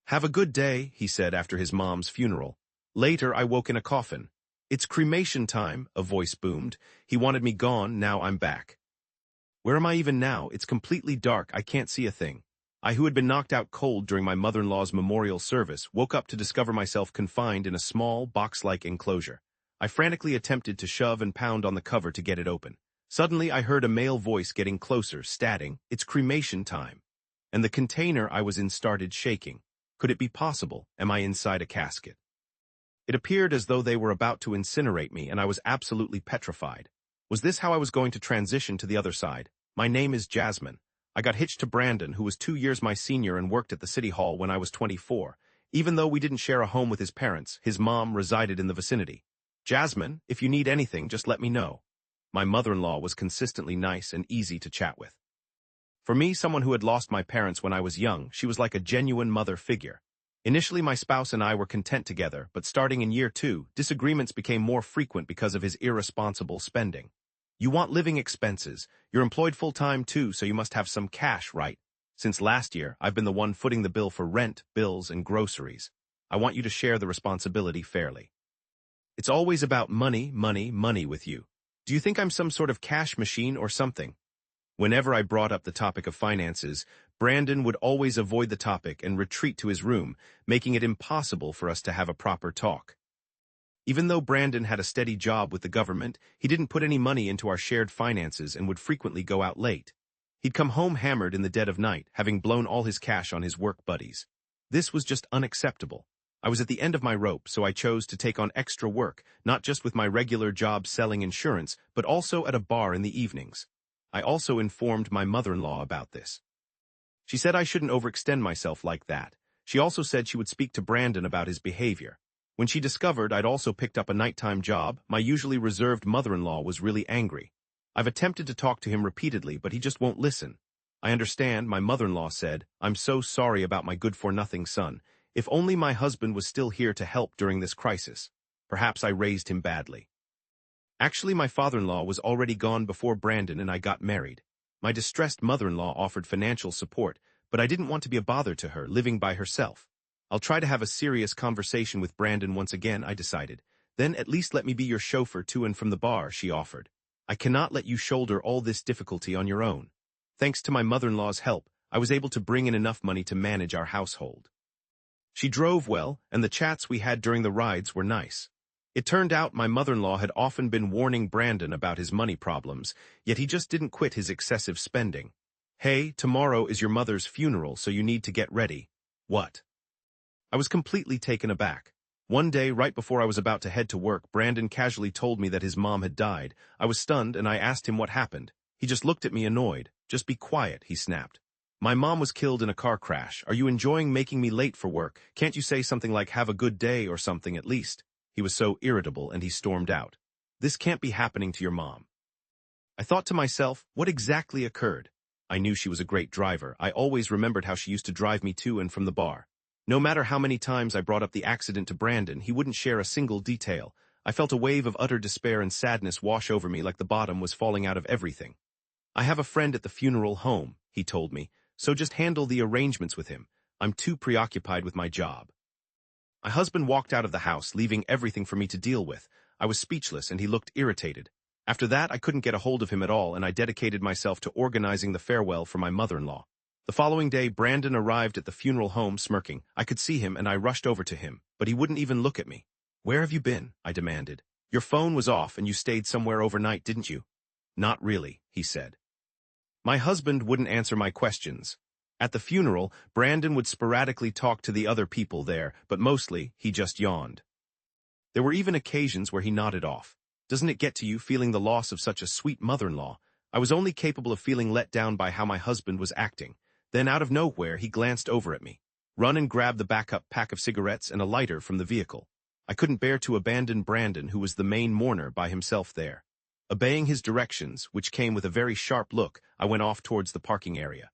"Have a good day," he said after his mom's funeral. Later, I woke in a coffin. "It's cremation time," a voice boomed. "He wanted me gone, now I'm back." Where am I even now? It's completely dark, I can't see a thing. I, who had been knocked out cold during my mother-in-law's memorial service, woke up to discover myself confined in a small, box-like enclosure. I frantically attempted to shove and pound on the cover to get it open. Suddenly, I heard a male voice getting closer, stating, "It's cremation time." And the container I was in started shaking. Could it be possible? Am I inside a casket? It appeared as though they were about to incinerate me, and I was absolutely petrified. Was this how I was going to transition to the other side? My name is Jasmine. I got hitched to Brandon, who was 2 years my senior and worked at the city hall when I was 24. Even though we didn't share a home with his parents, his mom resided in the vicinity. "Jasmine, if you need anything, just let me know." My mother-in-law was consistently nice and easy to chat with. For me, someone who had lost my parents when I was young, she was like a genuine mother figure. Initially, my spouse and I were content together, but starting in year 2, disagreements became more frequent because of his irresponsible spending. "You want living expenses. You're employed full-time too, so you must have some cash, right? Since last year, I've been the one footing the bill for rent, bills, and groceries. I want you to share the responsibility fairly. It's always about money, money, money with you. Do you think I'm some sort of cash machine or something?" Whenever I brought up the topic of finances, Brandon would always avoid the topic and retreat to his room, making it impossible for us to have a proper talk. Even though Brandon had a steady job with the government, he didn't put any money into our shared finances and would frequently go out late. He'd come home hammered in the dead of night, having blown all his cash on his work buddies. This was just unacceptable. I was at the end of my rope, so I chose to take on extra work, not just with my regular job selling insurance, but also at a bar in the evenings. I also informed my mother-in-law about this. She said I shouldn't overextend myself like that. She also said she would speak to Brandon about his behavior. When she discovered I'd also picked up a nighttime job, my usually reserved mother-in-law was really angry. I've attempted to talk to him repeatedly, but he just won't listen. "I understand," my mother-in-law said. "I'm so sorry about my good-for-nothing son. If only my husband was still here to help during this crisis. Perhaps I raised him badly." Actually, my father-in-law was already gone before Brandon and I got married. My distressed mother-in-law offered financial support, but I didn't want to be a bother to her, living by herself. "I'll try to have a serious conversation with Brandon once again," I decided. "Then at least let me be your chauffeur to and from the bar," she offered. "I cannot let you shoulder all this difficulty on your own." Thanks to my mother-in-law's help, I was able to bring in enough money to manage our household. She drove well, and the chats we had during the rides were nice. It turned out my mother-in-law had often been warning Brandon about his money problems, yet he just didn't quit his excessive spending. "Hey, tomorrow is your mother's funeral, so you need to get ready." "What?" I was completely taken aback. One day, right before I was about to head to work, Brandon casually told me that his mom had died. I was stunned, and I asked him what happened. He just looked at me annoyed. "Just be quiet," he snapped. "My mom was killed in a car crash. Are you enjoying making me late for work? Can't you say something like 'have a good day' or something at least?" He was so irritable, and he stormed out. "This can't be happening to your mom." I thought to myself, what exactly occurred? I knew she was a great driver. I always remembered how she used to drive me to and from the bar. No matter how many times I brought up the accident to Brandon, he wouldn't share a single detail. I felt a wave of utter despair and sadness wash over me like the bottom was falling out of everything. "I have a friend at the funeral home," he told me, "so just handle the arrangements with him. I'm too preoccupied with my job." My husband walked out of the house, leaving everything for me to deal with. I was speechless, and he looked irritated. After that, I couldn't get a hold of him at all, and I dedicated myself to organizing the farewell for my mother-in-law. The following day, Brandon arrived at the funeral home smirking. I could see him, and I rushed over to him, but he wouldn't even look at me. "Where have you been?" I demanded. "Your phone was off, and you stayed somewhere overnight, didn't you?" "Not really," he said. My husband wouldn't answer my questions. At the funeral, Brandon would sporadically talk to the other people there, but mostly, he just yawned. There were even occasions where he nodded off. Doesn't it get to you, feeling the loss of such a sweet mother-in-law? I was only capable of feeling let down by how my husband was acting. Then out of nowhere, he glanced over at me. Run and grab the backup pack of cigarettes and a lighter from the vehicle. I couldn't bear to abandon Brandon, who was the main mourner, by himself there. Obeying his directions, which came with a very sharp look, I went off towards the parking area.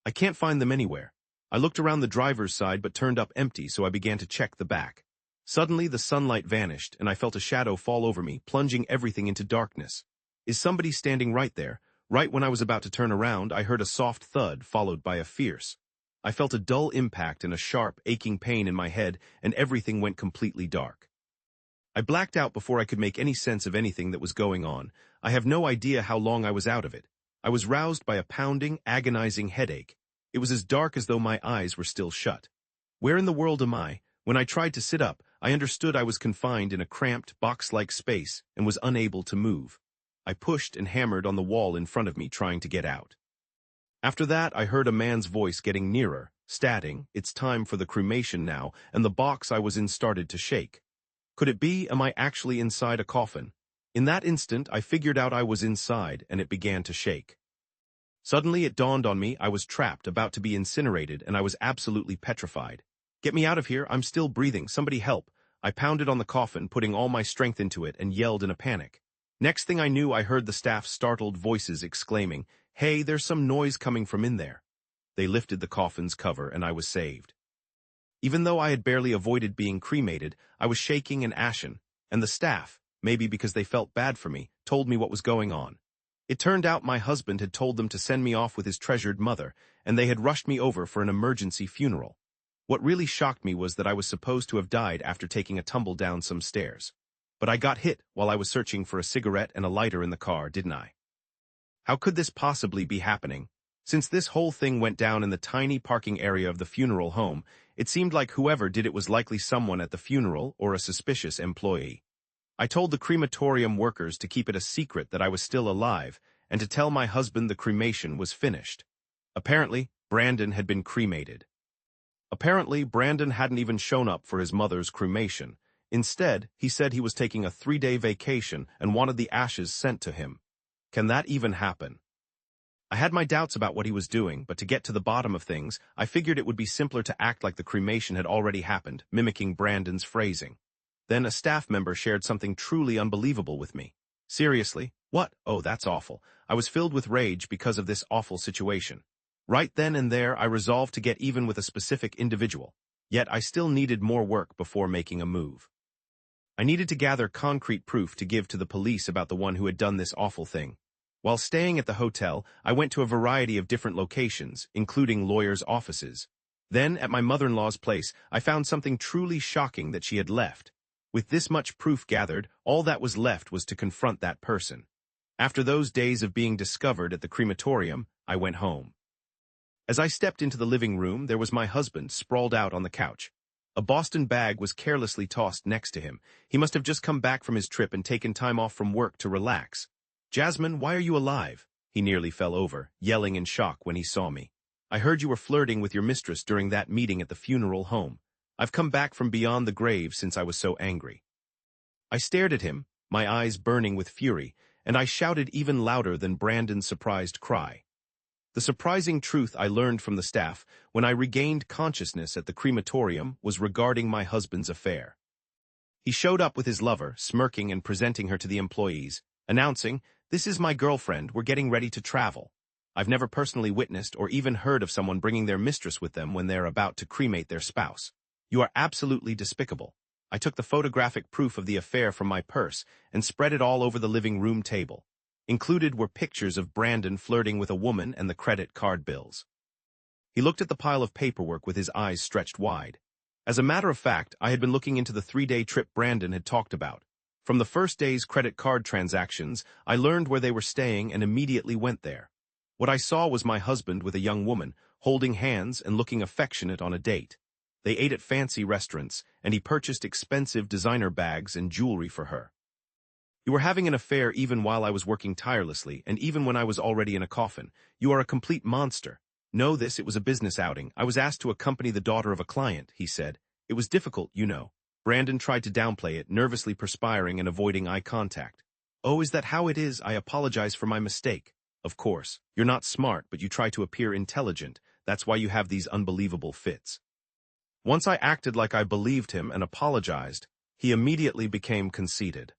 I can't find them anywhere. I looked around the driver's side but turned up empty, so I began to check the back. Suddenly, the sunlight vanished, and I felt a shadow fall over me, plunging everything into darkness. Is somebody standing right there? Right when I was about to turn around, I heard a soft thud followed by a fierce I felt a dull impact and a sharp, aching pain in my head, and everything went completely dark. I blacked out before I could make any sense of anything that was going on. I have no idea how long I was out of it. I was roused by a pounding, agonizing headache. It was as dark as though my eyes were still shut. Where in the world am I? When I tried to sit up, I understood I was confined in a cramped, box-like space and was unable to move. I pushed and hammered on the wall in front of me, trying to get out. After that, I heard a man's voice getting nearer, stating, "It's time for the cremation now," and the box I was in started to shake. Could it be? Am I actually inside a coffin? In that instant, I figured out I was inside, and it began to shake. Suddenly, it dawned on me I was trapped, about to be incinerated, and I was absolutely petrified. "Get me out of here, I'm still breathing, somebody help." I pounded on the coffin, putting all my strength into it, and yelled in a panic. Next thing I knew, I heard the staff's startled voices exclaiming, "Hey, there's some noise coming from in there." They lifted the coffin's cover, and I was saved. Even though I had barely avoided being cremated, I was shaking and ashen, and the staff, maybe because they felt bad for me, told me what was going on. It turned out my husband had told them to send me off with his treasured mother, and they had rushed me over for an emergency funeral. What really shocked me was that I was supposed to have died after taking a tumble down some stairs. But I got hit while I was searching for a cigarette and a lighter in the car, didn't I? How could this possibly be happening? Since this whole thing went down in the tiny parking area of the funeral home, it seemed like whoever did it was likely someone at the funeral or a suspicious employee. I told the crematorium workers to keep it a secret that I was still alive, and to tell my husband the cremation was finished. Apparently, Brandon had been cremated. Apparently, Brandon hadn't even shown up for his mother's cremation. Instead, he said he was taking a 3-day vacation and wanted the ashes sent to him. Can that even happen? I had my doubts about what he was doing, but to get to the bottom of things, I figured it would be simpler to act like the cremation had already happened, mimicking Brandon's phrasing. Then a staff member shared something truly unbelievable with me. "Seriously? What? Oh, that's awful." I was filled with rage because of this awful situation. Right then and there, I resolved to get even with a specific individual. Yet I still needed more work before making a move. I needed to gather concrete proof to give to the police about the one who had done this awful thing. While staying at the hotel, I went to a variety of different locations, including lawyers' offices. Then, at my mother-in-law's place, I found something truly shocking that she had left. With this much proof gathered, all that was left was to confront that person. After those days of being discovered at the crematorium, I went home. As I stepped into the living room, there was my husband sprawled out on the couch. A Boston bag was carelessly tossed next to him. He must have just come back from his trip and taken time off from work to relax. "Jasmine, why are you alive?" He nearly fell over, yelling in shock when he saw me. "I heard you were flirting with your mistress during that meeting at the funeral home. I've come back from beyond the grave since I was so angry." I stared at him, my eyes burning with fury, and I shouted even louder than Brandon's surprised cry. The surprising truth I learned from the staff when I regained consciousness at the crematorium was regarding my husband's affair. He showed up with his lover, smirking and presenting her to the employees, announcing, "This is my girlfriend, we're getting ready to travel." I've never personally witnessed or even heard of someone bringing their mistress with them when they're about to cremate their spouse. You are absolutely despicable. I took the photographic proof of the affair from my purse and spread it all over the living room table. Included were pictures of Brandon flirting with a woman and the credit card bills. He looked at the pile of paperwork with his eyes stretched wide. As a matter of fact, I had been looking into the 3-day trip Brandon had talked about. From the first day's credit card transactions, I learned where they were staying and immediately went there. What I saw was my husband with a young woman, holding hands and looking affectionate on a date. They ate at fancy restaurants, and he purchased expensive designer bags and jewelry for her. You were having an affair even while I was working tirelessly, and even when I was already in a coffin. You are a complete monster. Know this, it was a business outing. I was asked to accompany the daughter of a client, he said. It was difficult, you know. Brandon tried to downplay it, nervously perspiring and avoiding eye contact. "Oh, is that how it is? I apologize for my mistake." "Of course. You're not smart, but you try to appear intelligent. That's why you have these unbelievable fits." Once I acted like I believed him and apologized, he immediately became conceited.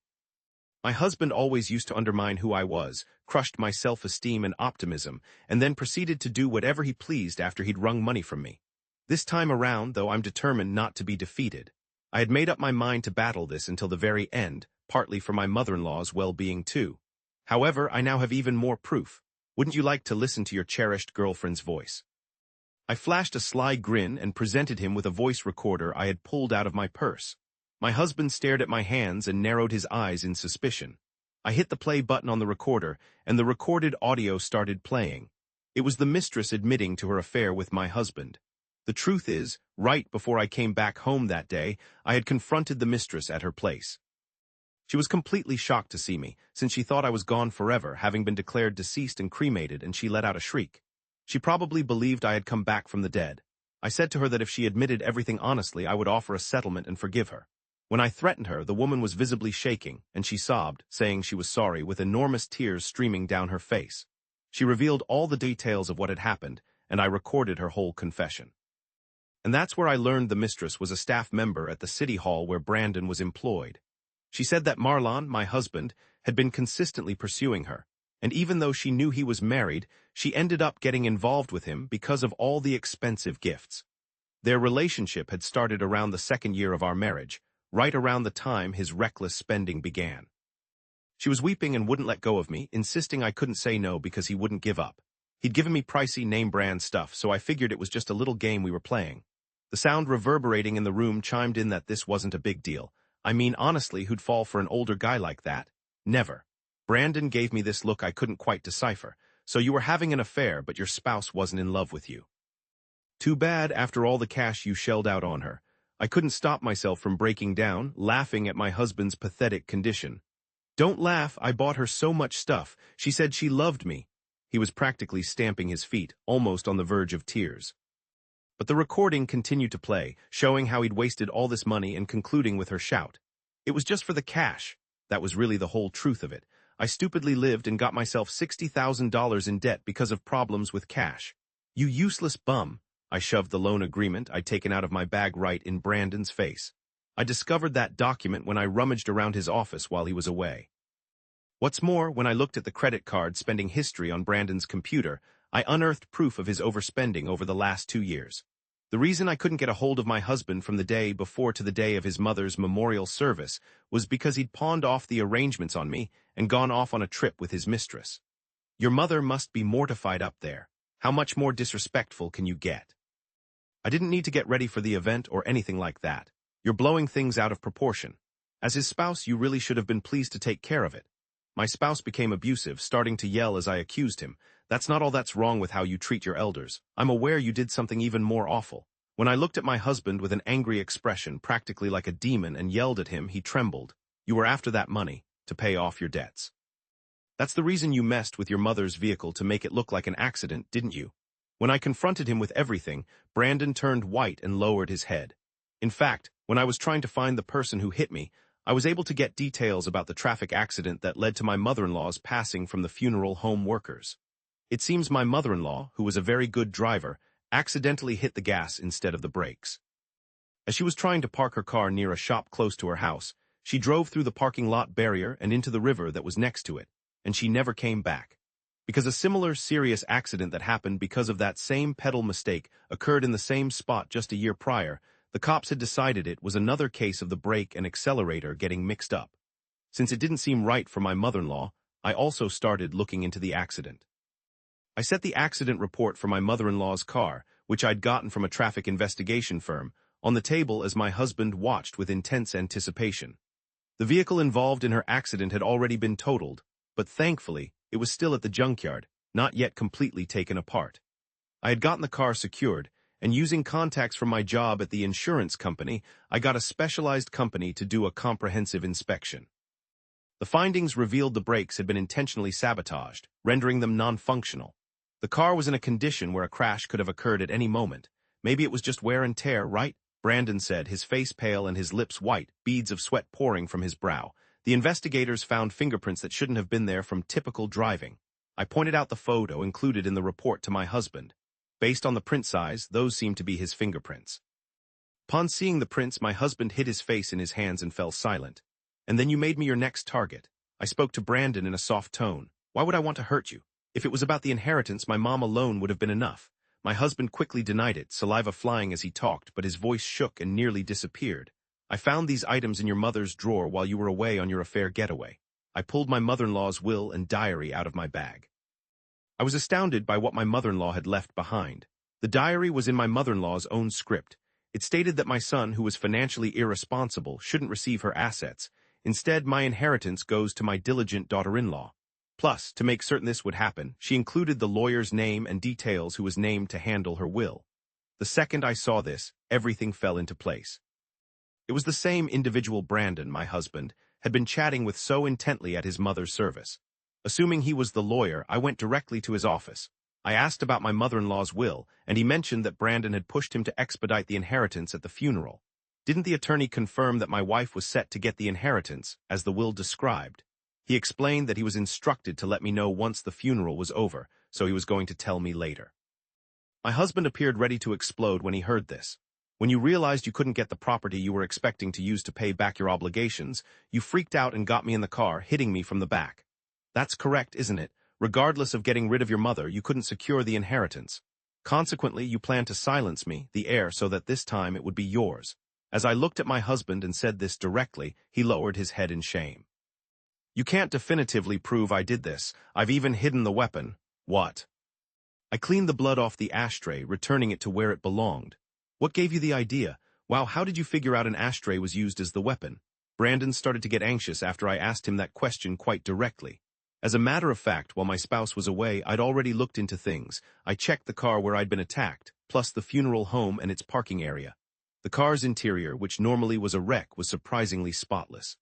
My husband always used to undermine who I was, crushed my self-esteem and optimism, and then proceeded to do whatever he pleased after he'd wrung money from me. This time around, though, I'm determined not to be defeated. I had made up my mind to battle this until the very end, partly for my mother-in-law's well-being too. However, I now have even more proof. Wouldn't you like to listen to your cherished girlfriend's voice? I flashed a sly grin and presented him with a voice recorder I had pulled out of my purse. My husband stared at my hands and narrowed his eyes in suspicion. I hit the play button on the recorder, and the recorded audio started playing. It was the mistress admitting to her affair with my husband. The truth is, right before I came back home that day, I had confronted the mistress at her place. She was completely shocked to see me, since she thought I was gone forever, having been declared deceased and cremated, and she let out a shriek. She probably believed I had come back from the dead. I said to her that if she admitted everything honestly, I would offer a settlement and forgive her. When I threatened her, the woman was visibly shaking, and she sobbed, saying she was sorry, with enormous tears streaming down her face. She revealed all the details of what had happened, and I recorded her whole confession. And that's where I learned the mistress was a staff member at the city hall where Brandon was employed. She said that Marlon, my husband, had been consistently pursuing her, and even though she knew he was married, she ended up getting involved with him because of all the expensive gifts. Their relationship had started around the second year of our marriage, right around the time his reckless spending began. She was weeping and wouldn't let go of me, insisting I couldn't say no because he wouldn't give up. He'd given me pricey name-brand stuff, so I figured it was just a little game we were playing. The sound reverberating in the room chimed in that this wasn't a big deal. I mean, honestly, who'd fall for an older guy like that? Never. Brandon gave me this look I couldn't quite decipher. So you were having an affair, but your spouse wasn't in love with you. Too bad after all the cash you shelled out on her. I couldn't stop myself from breaking down, laughing at my husband's pathetic condition. Don't laugh, I bought her so much stuff. She said she loved me. He was practically stamping his feet, almost on the verge of tears. But the recording continued to play, showing how he'd wasted all this money and concluding with her shout. It was just for the cash. That was really the whole truth of it. I stupidly lived and got myself $60,000 in debt because of problems with cash. You useless bum. I shoved the loan agreement I'd taken out of my bag right in Brandon's face. I discovered that document when I rummaged around his office while he was away. What's more, when I looked at the credit card spending history on Brandon's computer, I unearthed proof of his overspending over the last 2 years. The reason I couldn't get a hold of my husband from the day before to the day of his mother's memorial service was because he'd pawned off the arrangements on me and gone off on a trip with his mistress. Your mother must be mortified up there. How much more disrespectful can you get? I didn't need to get ready for the event or anything like that. You're blowing things out of proportion. As his spouse, you really should have been pleased to take care of it. My spouse became abusive, starting to yell as I accused him. That's not all that's wrong with how you treat your elders. I'm aware you did something even more awful. When I looked at my husband with an angry expression, practically like a demon, and yelled at him, he trembled. You were after that money, to pay off your debts. That's the reason you messed with your mother's vehicle to make it look like an accident, didn't you? When I confronted him with everything, Brandon turned white and lowered his head. In fact, when I was trying to find the person who hit me, I was able to get details about the traffic accident that led to my mother-in-law's passing from the funeral home workers. It seems my mother-in-law, who was a very good driver, accidentally hit the gas instead of the brakes. As she was trying to park her car near a shop close to her house, she drove through the parking lot barrier and into the river that was next to it, and she never came back. Because a similar serious accident that happened because of that same pedal mistake occurred in the same spot just a year prior, the cops had decided it was another case of the brake and accelerator getting mixed up. Since it didn't seem right for my mother-in-law, I also started looking into the accident. I set the accident report for my mother-in-law's car, which I'd gotten from a traffic investigation firm, on the table as my husband watched with intense anticipation. The vehicle involved in her accident had already been totaled, but thankfully, it was still at the junkyard, not yet completely taken apart. I had gotten the car secured, and using contacts from my job at the insurance company, I got a specialized company to do a comprehensive inspection. The findings revealed the brakes had been intentionally sabotaged, rendering them non-functional. The car was in a condition where a crash could have occurred at any moment. Maybe it was just wear and tear, right? Brandon said, his face pale and his lips white, beads of sweat pouring from his brow. The investigators found fingerprints that shouldn't have been there from typical driving. I pointed out the photo included in the report to my husband. Based on the print size, those seemed to be his fingerprints. Upon seeing the prints, my husband hid his face in his hands and fell silent. And then you made me your next target. I spoke to Brandon in a soft tone. Why would I want to hurt you? If it was about the inheritance, my mom alone would have been enough. My husband quickly denied it, saliva flying as he talked, but his voice shook and nearly disappeared. I found these items in your mother's drawer while you were away on your affair getaway. I pulled my mother-in-law's will and diary out of my bag. I was astounded by what my mother-in-law had left behind. The diary was in my mother-in-law's own script. It stated that my son, who was financially irresponsible, shouldn't receive her assets. Instead, my inheritance goes to my diligent daughter-in-law. Plus, to make certain this would happen, she included the lawyer's name and details who was named to handle her will. The second I saw this, everything fell into place. It was the same individual Brandon, my husband, had been chatting with so intently at his mother's service. Assuming he was the lawyer, I went directly to his office. I asked about my mother-in-law's will, and he mentioned that Brandon had pushed him to expedite the inheritance at the funeral. Didn't the attorney confirm that my wife was set to get the inheritance, as the will described? He explained that he was instructed to let me know once the funeral was over, so he was going to tell me later. My husband appeared ready to explode when he heard this. When you realized you couldn't get the property you were expecting to use to pay back your obligations, you freaked out and got me in the car, hitting me from the back. That's correct, isn't it? Regardless of getting rid of your mother, you couldn't secure the inheritance. Consequently, you planned to silence me, the heir, so that this time it would be yours. As I looked at my husband and said this directly, he lowered his head in shame. You can't definitively prove I did this. I've even hidden the weapon. What? I cleaned the blood off the ashtray, returning it to where it belonged. What gave you the idea? Wow, how did you figure out an ashtray was used as the weapon? Brandon started to get anxious after I asked him that question quite directly. As a matter of fact, while my spouse was away, I'd already looked into things. I checked the car where I'd been attacked, plus the funeral home and its parking area. The car's interior, which normally was a wreck, was surprisingly spotless.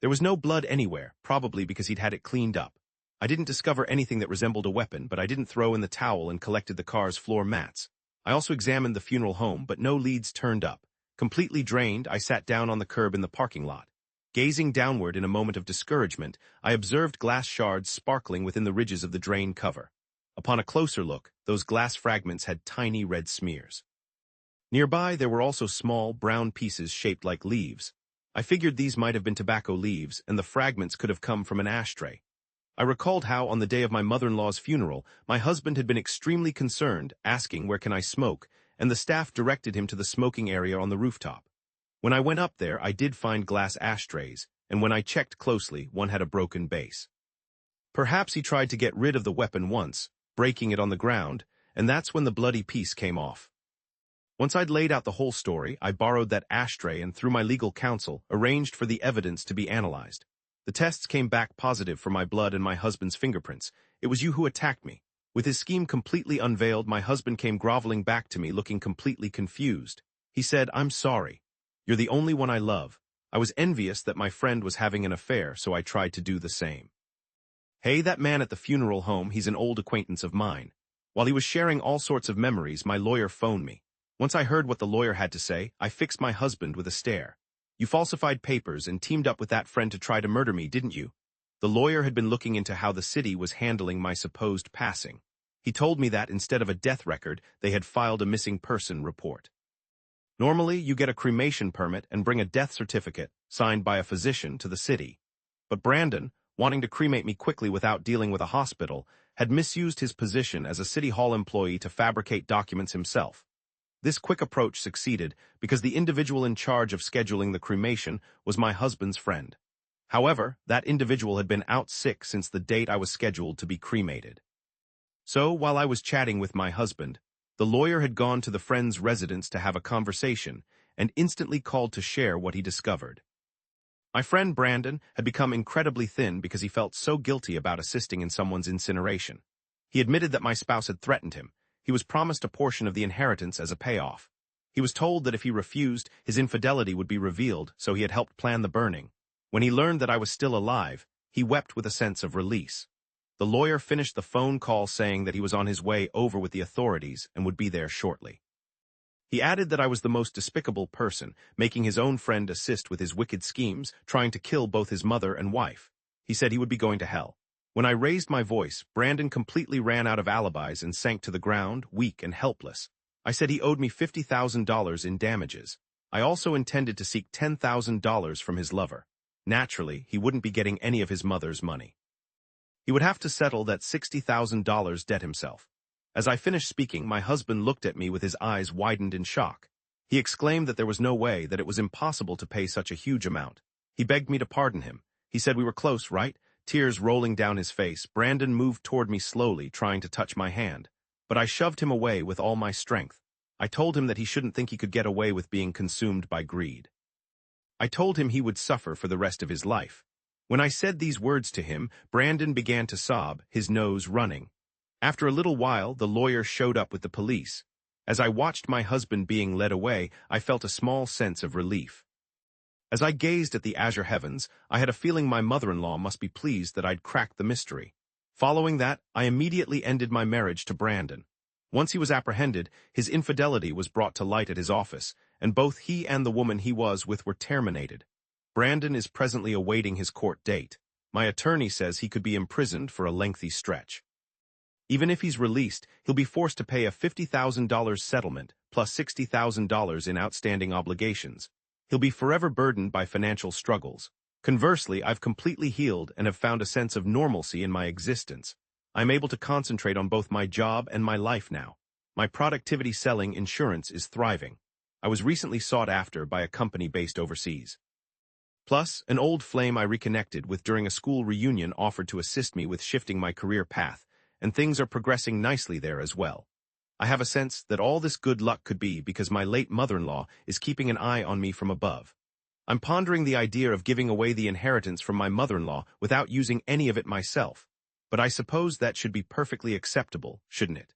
There was no blood anywhere, probably because he'd had it cleaned up. I didn't discover anything that resembled a weapon, but I didn't throw in the towel and collected the car's floor mats. I also examined the funeral home, but no leads turned up. Completely drained, I sat down on the curb in the parking lot. Gazing downward in a moment of discouragement, I observed glass shards sparkling within the ridges of the drain cover. Upon a closer look, those glass fragments had tiny red smears. Nearby, there were also small, brown pieces shaped like leaves. I figured these might have been tobacco leaves, and the fragments could have come from an ashtray. I recalled how, on the day of my mother-in-law's funeral, my husband had been extremely concerned, asking where can I smoke, and the staff directed him to the smoking area on the rooftop. When I went up there, I did find glass ashtrays, and when I checked closely, one had a broken base. Perhaps he tried to get rid of the weapon once, breaking it on the ground, and that's when the bloody piece came off. Once I'd laid out the whole story, I borrowed that ashtray and, through my legal counsel, arranged for the evidence to be analyzed. The tests came back positive for my blood and my husband's fingerprints. It was you who attacked me. With his scheme completely unveiled, my husband came groveling back to me, looking completely confused. He said, "I'm sorry. You're the only one I love. I was envious that my friend was having an affair, so I tried to do the same." Hey, that man at the funeral home, he's an old acquaintance of mine. While he was sharing all sorts of memories, my lawyer phoned me. Once I heard what the lawyer had to say, I fixed my husband with a stare. "You falsified papers and teamed up with that friend to try to murder me, didn't you?" The lawyer had been looking into how the city was handling my supposed passing. He told me that instead of a death record, they had filed a missing person report. Normally, you get a cremation permit and bring a death certificate, signed by a physician, to the city. But Brandon, wanting to cremate me quickly without dealing with a hospital, had misused his position as a City Hall employee to fabricate documents himself. This quick approach succeeded because the individual in charge of scheduling the cremation was my husband's friend. However, that individual had been out sick since the date I was scheduled to be cremated. So, while I was chatting with my husband, the lawyer had gone to the friend's residence to have a conversation and instantly called to share what he discovered. My friend Brandon had become incredibly thin because he felt so guilty about assisting in someone's incineration. He admitted that my spouse had threatened him. He was promised a portion of the inheritance as a payoff. He was told that if he refused, his infidelity would be revealed, so he had helped plan the burning. When he learned that I was still alive, he wept with a sense of release. The lawyer finished the phone call saying that he was on his way over with the authorities and would be there shortly. He added that I was the most despicable person, making his own friend assist with his wicked schemes, trying to kill both his mother and wife. He said he would be going to hell. When I raised my voice, Brandon completely ran out of alibis and sank to the ground, weak and helpless. I said he owed me $50,000 in damages. I also intended to seek $10,000 from his lover. Naturally, he wouldn't be getting any of his mother's money. He would have to settle that $60,000 debt himself. As I finished speaking, my husband looked at me with his eyes widened in shock. He exclaimed that there was no way, that it was impossible to pay such a huge amount. He begged me to pardon him. He said we were close, right? Tears rolling down his face, Brandon moved toward me slowly, trying to touch my hand. but I shoved him away with all my strength. I told him that he shouldn't think he could get away with being consumed by greed. I told him he would suffer for the rest of his life. When I said these words to him, Brandon began to sob, his nose running. After a little while, the lawyer showed up with the police. As I watched my husband being led away, I felt a small sense of relief. As I gazed at the azure heavens, I had a feeling my mother-in-law must be pleased that I'd cracked the mystery. Following that, I immediately ended my marriage to Brandon. Once he was apprehended, his infidelity was brought to light at his office, and both he and the woman he was with were terminated. Brandon is presently awaiting his court date. My attorney says he could be imprisoned for a lengthy stretch. Even if he's released, he'll be forced to pay a $50,000 settlement plus $60,000 in outstanding obligations. He'll be forever burdened by financial struggles. Conversely, I've completely healed and have found a sense of normalcy in my existence. I'm able to concentrate on both my job and my life now. My productivity selling insurance is thriving. I was recently sought after by a company based overseas. Plus, an old flame I reconnected with during a school reunion offered to assist me with shifting my career path, and things are progressing nicely there as well. I have a sense that all this good luck could be because my late mother-in-law is keeping an eye on me from above. I'm pondering the idea of giving away the inheritance from my mother-in-law without using any of it myself, but I suppose that should be perfectly acceptable, shouldn't it?